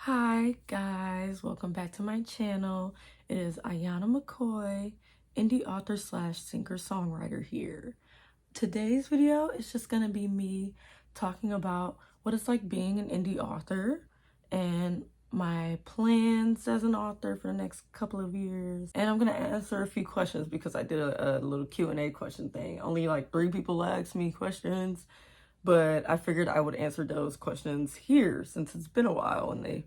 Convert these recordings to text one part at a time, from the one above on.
Hi guys, welcome back to my channel. It is Ayana McCoy, indie author slash singer-songwriter here. Today's video is just gonna be me talking about what it's like being an indie author and my plans as an author for the next couple of years. And I'm gonna answer a few questions because I did a little Q&A question thing. Only like 3 people asked me questions, but I figured I would answer those questions here since it's been a while and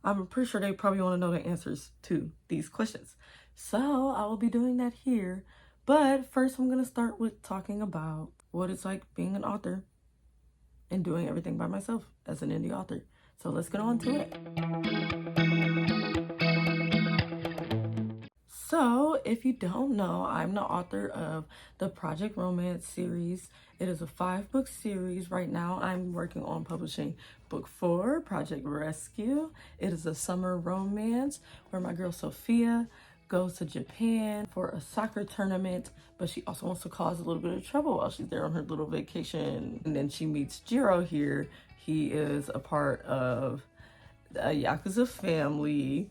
I'm pretty sure they probably want to know the answers to these questions. So I will be doing that here. But first I'm going to start with talking about what it's like being an author and doing everything by myself as an indie author. So let's get on to it. So, if you don't know, I'm the author of the Project Romance series. It is a 5-book series. Right now, I'm working on publishing book 4, Project Rescue. It is a summer romance where my girl Sophia goes to Japan for a soccer tournament, but she also wants to cause a little bit of trouble while she's there on her little vacation. And then she meets Jiro here. He is a part of a Yakuza family,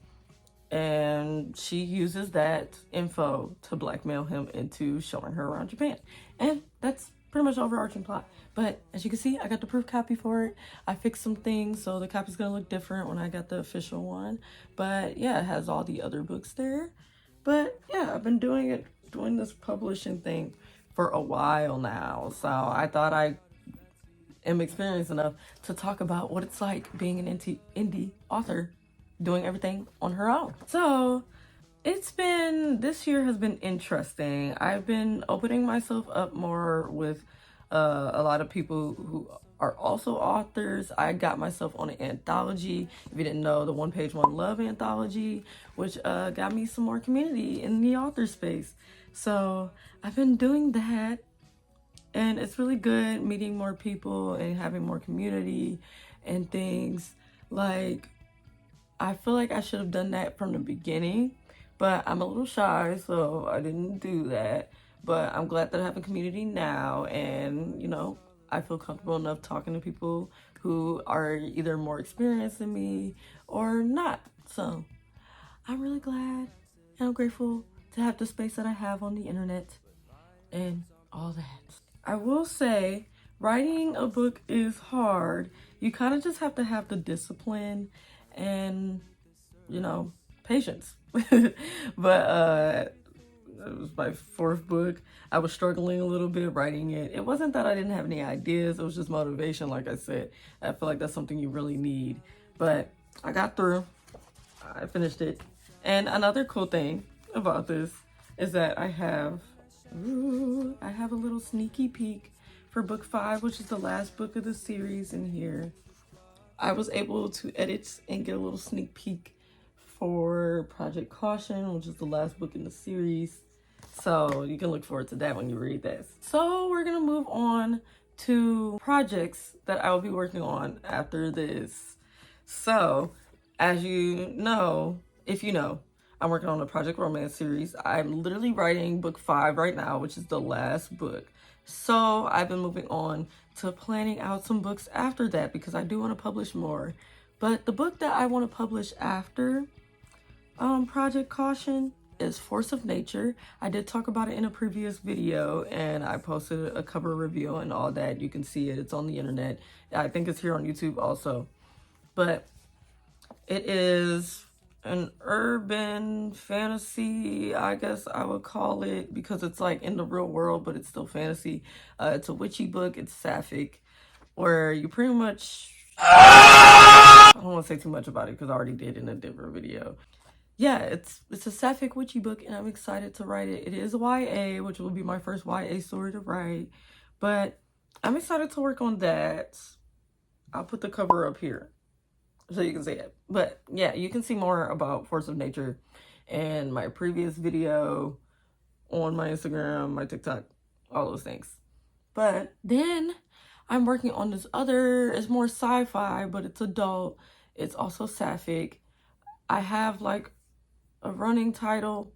and she uses that info to blackmail him into showing her around Japan. And that's pretty much the overarching plot. But as you can see, I got the proof copy for it. I fixed some things, so the copy's gonna look different when I got the official one. But yeah, it has all the other books there. But yeah, I've been doing this publishing thing for a while now. So I thought I am experienced enough to talk about what it's like being an indie author doing everything on her own. So this year has been interesting. I've been opening myself up more with a lot of people who are also authors. I got myself on an anthology. If you didn't know, the One Page One Love anthology, which got me some more community in the author space. So I've been doing that, and it's really good meeting more people and having more community and things. Like, I feel like I should have done that from the beginning, but I'm a little shy, so I didn't do that. But I'm glad that I have a community now, and, you know, I feel comfortable enough talking to people who are either more experienced than me or not. So I'm really glad and I'm grateful to have the space that I have on the internet and all that. I will say, writing a book is hard. You kind of just have to have the discipline and, you know, patience. But it was my 4th book. I was struggling a little bit writing it. It wasn't that I didn't have any ideas, it was just motivation. Like I said, I feel like that's something you really need. But I got through. I finished it. And another cool thing about this is that I have a little sneaky peek for book 5, which is the last book of the series in here. I was able to edit and get a little sneak peek for Project Caution, which is the last book in the series. So you can look forward to that when you read this. So we're gonna move on to projects that I will be working on after this. So as you know, if you know, I'm working on the Project Romance series. I'm literally writing book 5 right now, which is the last book. So I've been moving on to planning out some books after that because I do want to publish more. But the book that I want to publish after Project Caution is Force of Nature. I did talk about it in a previous video, and I posted a cover review and all that. You can see it. It's on the internet. I think it's here on YouTube also. But it is an urban fantasy, I guess I would call it, because it's like in the real world, but it's still fantasy. It's a witchy book. It's sapphic, where you pretty much... I don't want to say too much about it because I already did in a different video. Yeah, it's a sapphic witchy book, and I'm excited to write it. It is YA, which will be my first YA story to write, but I'm excited to work on that. I'll put the cover up here so you can see it. But yeah, you can see more about Force of Nature in my previous video on my Instagram, my TikTok, all those things. But then I'm working on this other, it's more sci-fi, but it's adult. It's also sapphic. I have like a running title,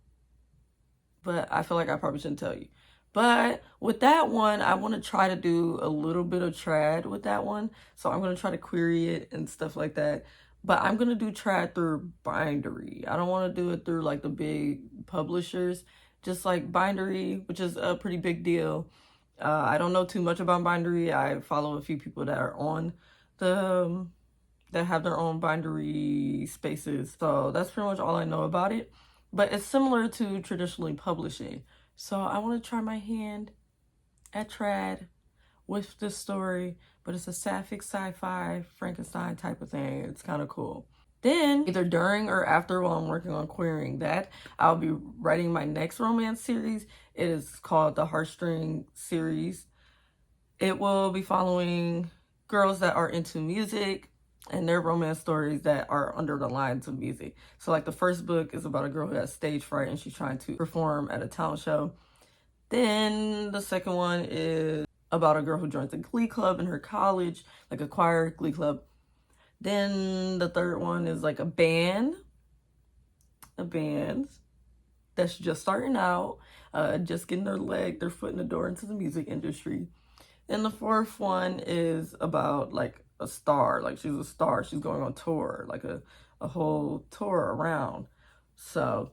but I feel like I probably shouldn't tell you. But with that one, I want to try to do a little bit of trad with that one. So I'm going to try to query it and stuff like that. But I'm gonna do trad through Bindery. I don't want to do it through like the big publishers. Just like Bindery, which is a pretty big deal. I don't know too much about Bindery. I follow a few people that are on the that have their own Bindery spaces. So that's pretty much all I know about it. But it's similar to traditionally publishing. So I want to try my hand at trad with this story, but it's a sapphic sci-fi Frankenstein type of thing. It's kind of cool. Then either during or after, while I'm working on querying that, I'll be writing my next romance series. It is called the Heartstring series. It will be following girls that are into music and their romance stories that are under the lines of music. So like the first book is about a girl who has stage fright and she's trying to perform at a talent show. Then the second one is about a girl who joins a glee club in her college, like a choir glee club. Then the third one is like a band that's just starting out, just getting their foot in the door into the music industry. Then the fourth one is about like a star, like she's a star, she's going on tour, like a whole tour around. So,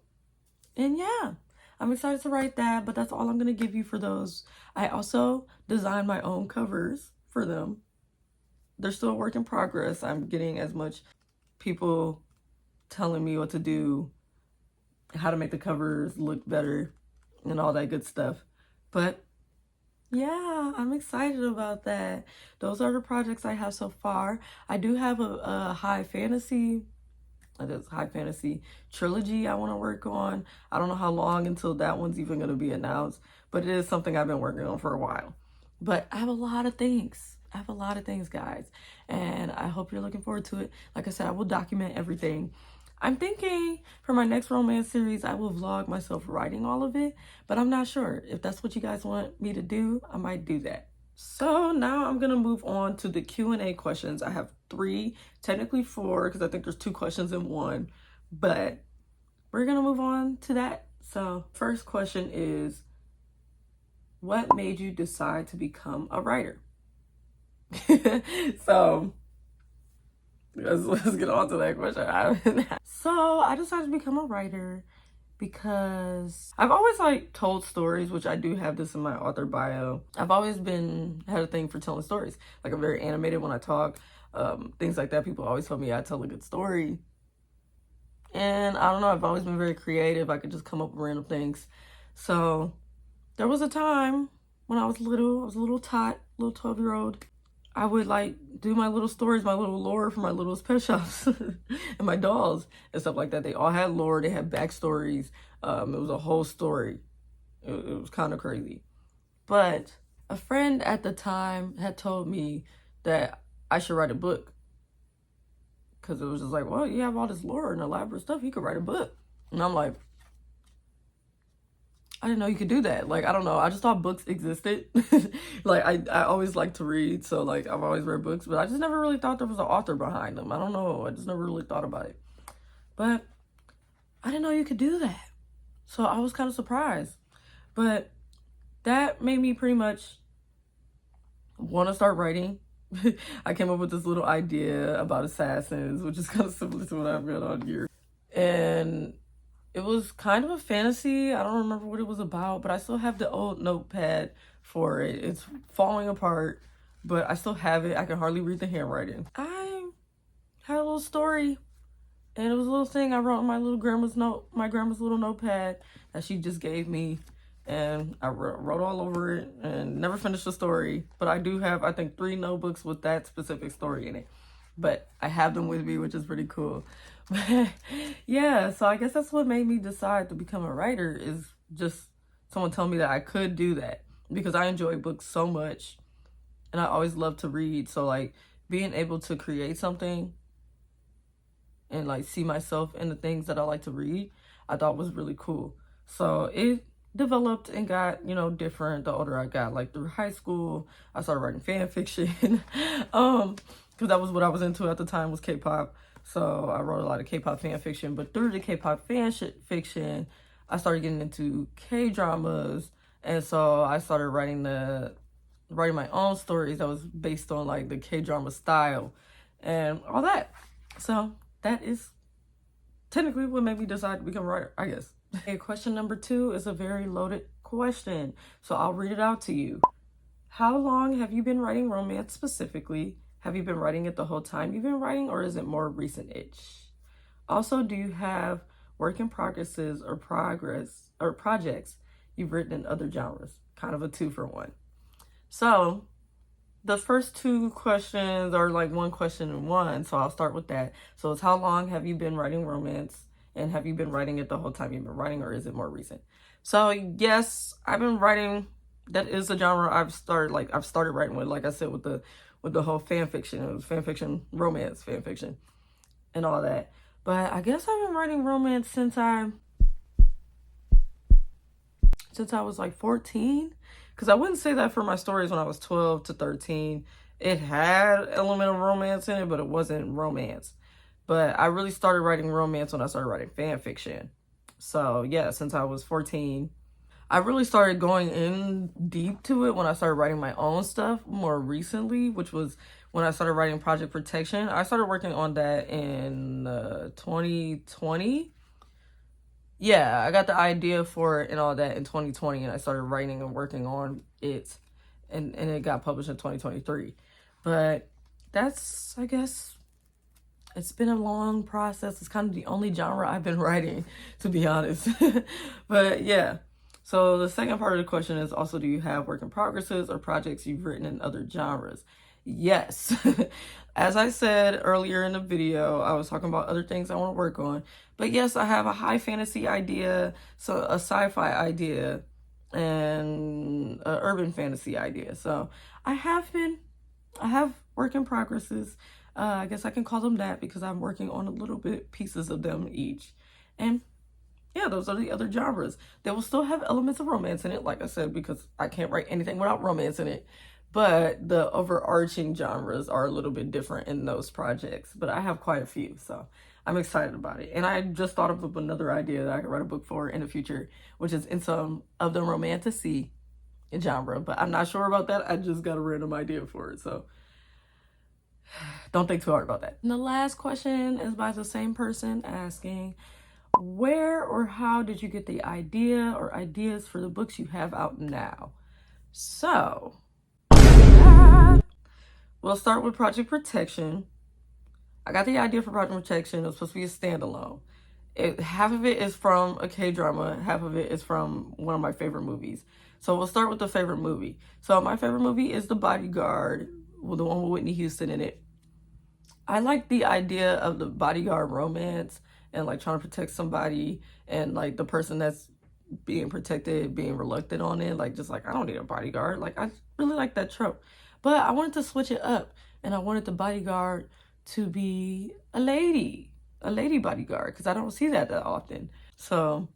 and yeah, I'm excited to write that, but that's all I'm gonna give you for those. I also designed my own covers for them. They're still a work in progress. I'm getting as much people telling me what to do, how to make the covers look better, and all that good stuff. But yeah, I'm excited about that. Those are the projects I have so far. I do have a high fantasy trilogy I want to work on. I don't know how long until that one's even going to be announced, but it is something I've been working on for a while. But I have a lot of things. Guys, and I hope you're looking forward to it. Like I said, I will document everything. I'm thinking for my next romance series, I will vlog myself writing all of it, but I'm not sure. If that's what you guys want me to do, I might do that. So now I'm gonna move on to the Q&A questions. I have 3, technically 4, because I think there's 2 questions in one, but we're gonna move on to that. So first question is, what made you decide to become a writer? So let's get on to that question. So I decided to become a writer because I've always like told stories, which I do have this in my author bio. I've always had a thing for telling stories. Like I'm very animated when I talk, things like that. People always tell me I tell a good story. And I don't know, I've always been very creative. I could just come up with random things. So there was a time when I was a little tot, little 12-year-old. I would like do my little stories, my little lore for my little pet shops and my dolls and stuff like that. They all had lore, they had backstories. It was a whole story. It was kind of crazy. But a friend at the time had told me that I should write a book. Because it was just like, well, you have all this lore and elaborate stuff, you could write a book. And I'm like, I didn't know you could do that. Like, I don't know. I just thought books existed. Like, I always like to read. So, like, I've always read books. But I just never really thought there was an author behind them. I don't know. I just never really thought about it. But I didn't know you could do that. So, I was kind of surprised. But that made me pretty much want to start writing. I came up with this little idea about assassins, which is kind of similar to what I've read on here. And it was kind of a fantasy. I don't remember what it was about, but I still have the old notepad for it. It's falling apart, but I still have it. I can hardly read the handwriting. I had a little story, and it was a little thing I wrote in my grandma's little notepad that she just gave me, and I wrote all over it and never finished the story. But I do have, I think, 3 notebooks with that specific story in it. But I have them with me, which is pretty cool. Yeah, so I guess that's what made me decide to become a writer, is just someone telling me that I could do that, because I enjoy books so much and I always love to read. So like being able to create something and like see myself in the things that I like to read, I thought was really cool. So it developed and got, different the older I got. Like through high school, I started writing fan fiction. Because that was what I was into at the time, was K-pop. So I wrote a lot of K-pop fan fiction, but through the K-pop fan fiction, I started getting into K-dramas. And so I started writing my own stories that was based on like the K-drama style and all that. So that is technically what made me decide to become a writer, I guess. Okay, question number 2 is a very loaded question, so I'll read it out to you. How long have you been writing romance specifically? Have you been writing it the whole time you've been writing, or is it more recent-ish? Also, do you have work in progresses or projects you've written in other genres? Kind of a 2-for-1. So the first 2 questions are like one question in one, so I'll start with that. So it's how long have you been writing romance, and have you been writing it the whole time you've been writing, or is it more recent? So yes, I've been writing. That is a genre I've started writing with, like I said, with the whole fan fiction. It was fan fiction, romance fan fiction, and all that. But I guess I've been writing romance since I was like 14. Because I wouldn't say that for my stories when I was 12 to 13. It had element of romance in it, but it wasn't romance. But I really started writing romance when I started writing fan fiction. So yeah, since I was 14. I really started going in deep to it when I started writing my own stuff more recently, which was when I started writing Project Protection. I started working on that in 2020. Yeah, I got the idea for it and all that in 2020, and I started writing and working on it, and it got published in 2023. But that's, I guess, it's been a long process. It's kind of the only genre I've been writing, to be honest. But yeah. So the second part of the question is also, do you have work in progresses or projects you've written in other genres? Yes. As I said earlier in the video, I was talking about other things I want to work on. But yes, I have a high fantasy idea, so a sci-fi idea, and an urban fantasy idea. So I have work in progresses. I guess I can call them that because I'm working on a little bit pieces of them each. And yeah, those are the other genres. They will still have elements of romance in it, like I said, because I can't write anything without romance in it. But the overarching genres are a little bit different in those projects. But I have quite a few, so I'm excited about it. And I just thought of another idea that I could write a book for in the future, which is in some of the romantasy genre. But I'm not sure about that. I just got a random idea for it, so don't think too hard about that. And the last question is by the same person asking, where or how did you get the idea or ideas for the books you have out now? So, we'll start with Project Protection. I got the idea for Project Protection. It was supposed to be a standalone. Half of it is from a K-drama, half of it is from one of my favorite movies. So we'll start with the favorite movie. So my favorite movie is The Bodyguard, the one with Whitney Houston in it. I like the idea of the bodyguard romance and like trying to protect somebody, and like the person that's being protected being reluctant on it, like just like, I don't need a bodyguard. Like I really like that trope, but I wanted to switch it up, and I wanted the bodyguard to be a lady bodyguard, because I don't see that often. So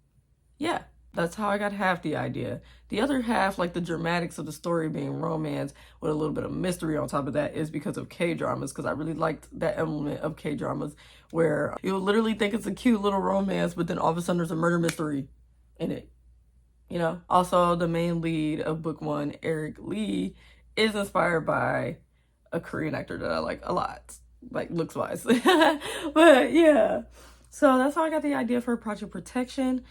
yeah, that's how I got half the idea. The other half, like the dramatics of the story being romance with a little bit of mystery on top of that, is because of K-dramas, because I really liked that element of K-dramas where you'll literally think it's a cute little romance, but then all of a sudden there's a murder mystery in it. You know? Also, the main lead of book 1, Eric Lee, is inspired by a Korean actor that I like a lot, like looks-wise. But yeah. So that's how I got the idea for Project Protection.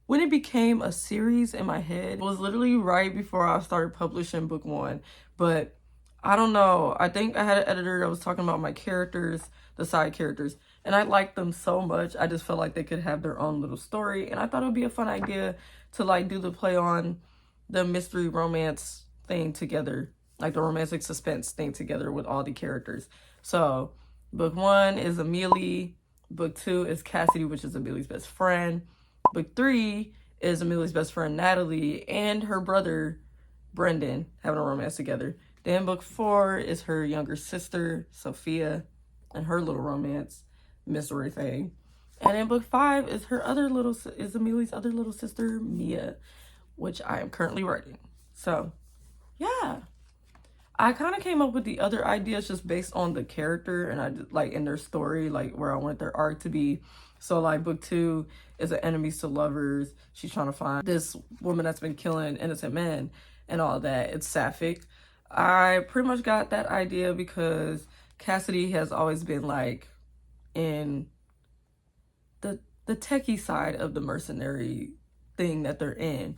When it became a series in my head, it was literally right before I started publishing book 1. But I don't know. I think I had an editor that was talking about my characters, the side characters, and I liked them so much. I just felt like they could have their own little story, and I thought it would be a fun idea to like do the play on the mystery romance thing together, like the romantic suspense thing together with all the characters. So book 1 is Amelie, book 2 is Cassidy, which is Amelie's best friend. Book 3 is Amelie's best friend Natalie and her brother Brendan having a romance together. Then book 4 is her younger sister Sophia and her little romance mystery thing. And then book 5 is Amelie's other little sister Mia, which I am currently writing. So yeah, I kind of came up with the other ideas just based on the character and I like in their story, like where I want their arc to be. So like book 2 is an enemies to lovers. She's trying to find this woman that's been killing innocent men and all that. It's sapphic. I pretty much got that idea because Cassidy has always been like in the techie side of the mercenary thing that they're in.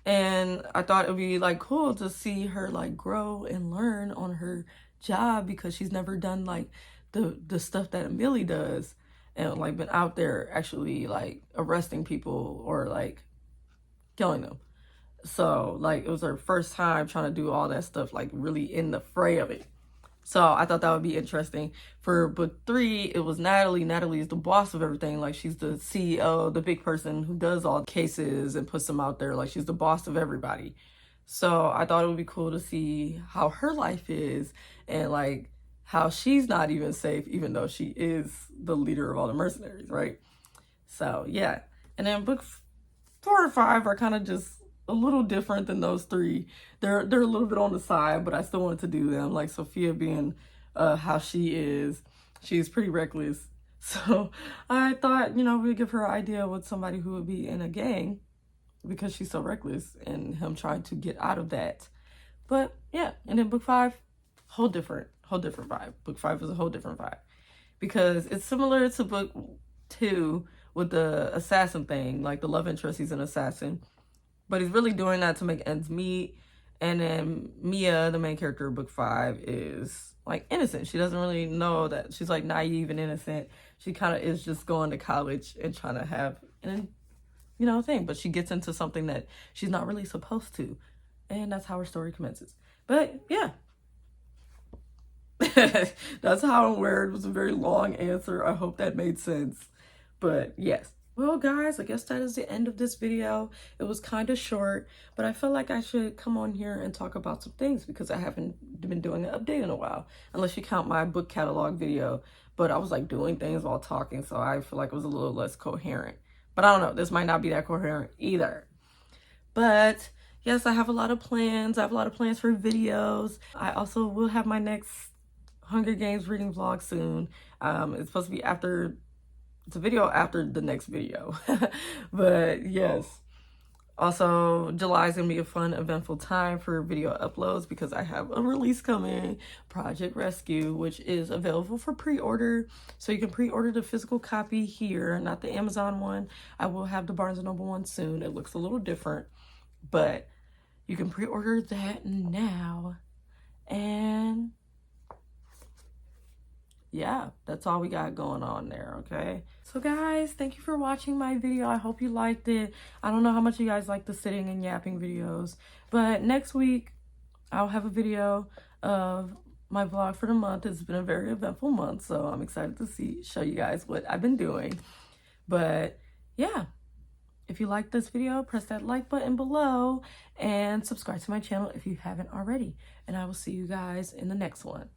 And I thought it would be like cool to see her like grow and learn on her job, because she's never done like the stuff that Millie does, and like been out there actually like arresting people or like killing them. So like it was her first time trying to do all that stuff, like really in the fray of it. So I thought that would be interesting. For book 3, it was Natalie. Natalie is the boss of everything. Like she's the CEO, the big person who does all the cases and puts them out there. Like she's the boss of everybody. So I thought it would be cool to see how her life is, and like how she's not even safe, even though she is the leader of all the mercenaries, right? So yeah. And then book 4 and 5 are kind of just a little different than those 3. They're a little bit on the side, but I still wanted to do them. Like Sophia being how she is, she's pretty reckless. So I thought, you know, we'd give her an idea with somebody who would be in a gang because she's so reckless, and him trying to get out of that. But yeah, and then book 5, whole different vibe. Book 5 is a whole different vibe because it's similar to book 2 with the assassin thing. Like the love interest, he's an assassin, but he's really doing that to make ends meet. And then Mia, the main character of book 5, is like innocent. She doesn't really know that she's like naive and innocent. She kind of is just going to college and trying to have an, you know, thing. But she gets into something that she's not really supposed to. And that's how her story commences. But yeah. That's how I'm wearing. It was a very long answer. I hope that made sense. But yes. Well, guys, I guess that is the end of this video. It was kind of short, but I felt like I should come on here and talk about some things because I haven't been doing an update in a while, unless you count my book catalog video. But I was like doing things while talking, so I feel like it was a little less coherent. But I don't know, this might not be that coherent either. But yes, I have a lot of plans. I have a lot of plans for videos. I also will have my next Hunger Games reading vlog soon. It's supposed to be after... It's a video after the next video. But yes. Also, July is going to be a fun, eventful time for video uploads because I have a release coming, Project Rescue, which is available for pre-order. So you can pre-order the physical copy here, not the Amazon one. I will have the Barnes & Noble one soon. It looks a little different, but you can pre-order that now. And yeah, that's all we got going on there, okay? So guys, thank you for watching my video. I hope you liked it. I don't know how much you guys like the sitting and yapping videos, but next week I'll have a video of my vlog for the month. It's been a very eventful month, so I'm excited to show you guys what I've been doing. But yeah, if you like this video, press that like button below and subscribe to my channel if you haven't already. And I will see you guys in the next one.